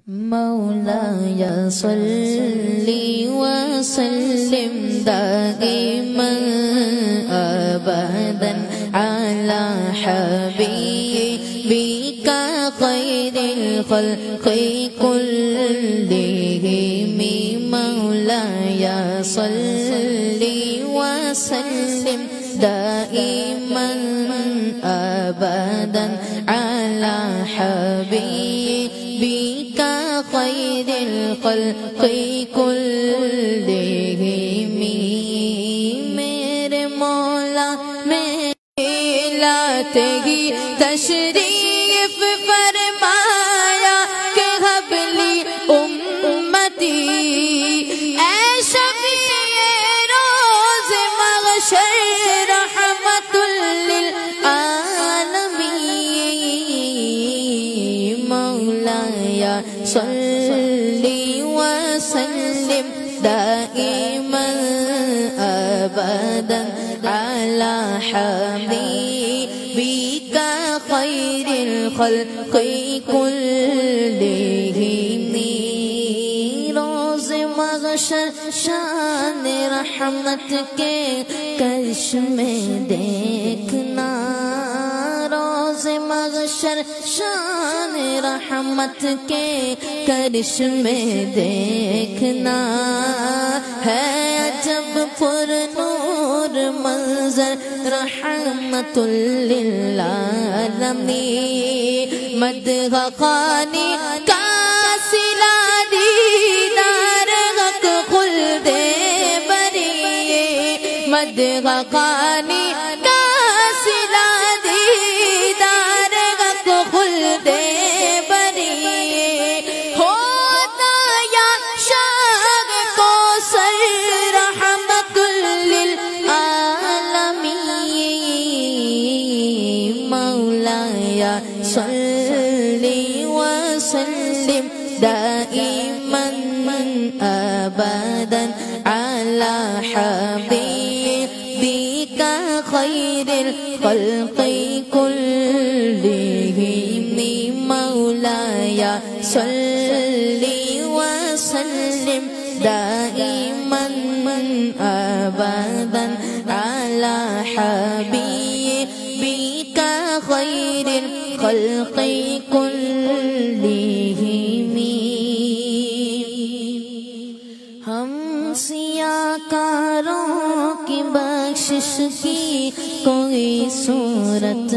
مولاي صل وسلم دائما أبدا على حبيبك خير الخلق كلهم. مولاي صل وسلم دائما أبدا على حبيبك خير الخلق كلهم. میرے مولا میلاتے ہی تشریف فرمایا کہ حبلی امتی اے شفیع روز محشر رحمت للعالمین. مولاي صل وسلم دائما أبدا على حبيبك خير الخلق كلهم. روز محشر شان رحمت کے کرش میں دیکھنا. روز محشر شان رحمت کے کرش میں دیکھنا ہے عجب پر نور منظر رحمت للعالمین. مدح خوانی کا صلہ دیدار حق خلد بری. مدح خوانی کا صلہ دیدار حق خلد بری. ہوتا یا شاہ کو سر رحمت للعالمین. مولاي صل وسلم دائما أبدا على حبيبك خير الخلق كلهم. مولاي صل وسلم دائما أبدا على حبيبك خير الخلق كلهم. ہم سیاکاروں کی بخشش کی کوئی صورت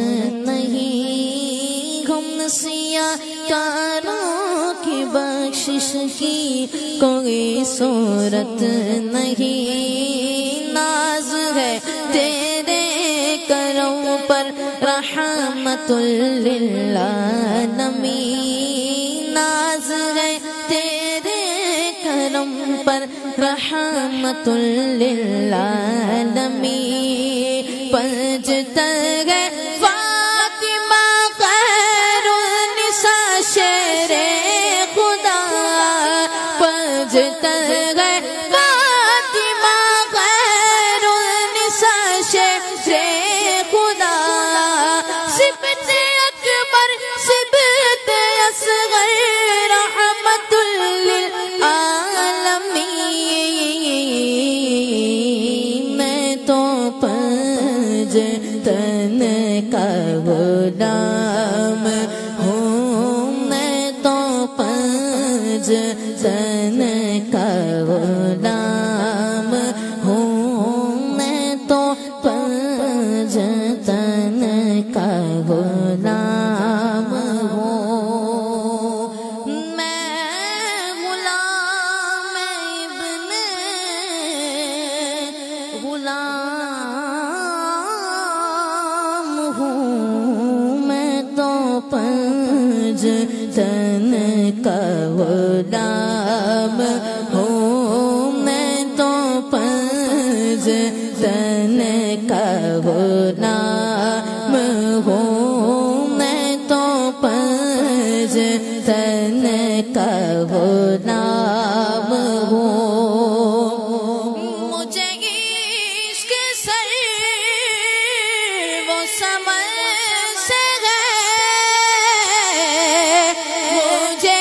نہیں. ہم سیاکاروں کی بخشش کی کوئی صورت نہیں. ناز ہے تیرے کرم پر رحمت للعالمین. ناز ہے تیرے کرم پر رحمت للعالمین. پنجتر ہے فاطمہ خیر النساء شیر خدا. پنجتر ہے فاطمہ خیر النساء شیر خدا. صبت اکبر صبت اصغر رحمت للعالمین. میں تو پنج تن کا غلام ہوں. میں تو پنج تن کا غلام ہوں. میں تو پنج تن کا غلام ہوں. میں غلام ابن غلام ہوں. میں تو پنج تن کا غلام ہوں. میں تو پنج تن کا غلام ہوں. میں تو پنج تن کا غلام ہوں. مجھے عشق سر وہ سمر سے ہے. مجھے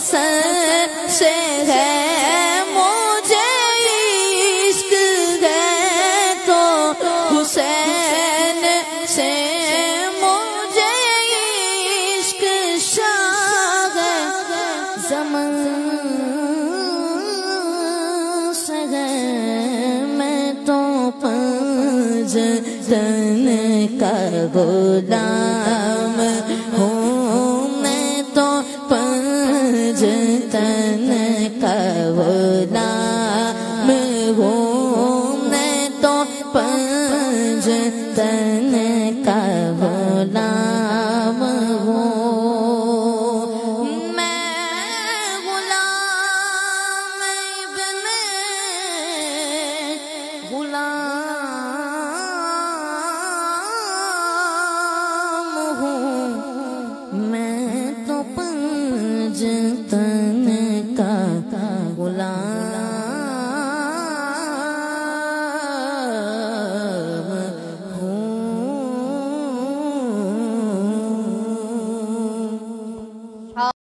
سر سے ہے مجھے عشق ہے تو حسین سے مجھے عشق شاہ زمان سے ہے میں تو پنجتن کا غلام ہوں میں تو پنجتن کا غلام ہوں میں تو پنجتن کا غلام ہوں میں غلام ابن غلام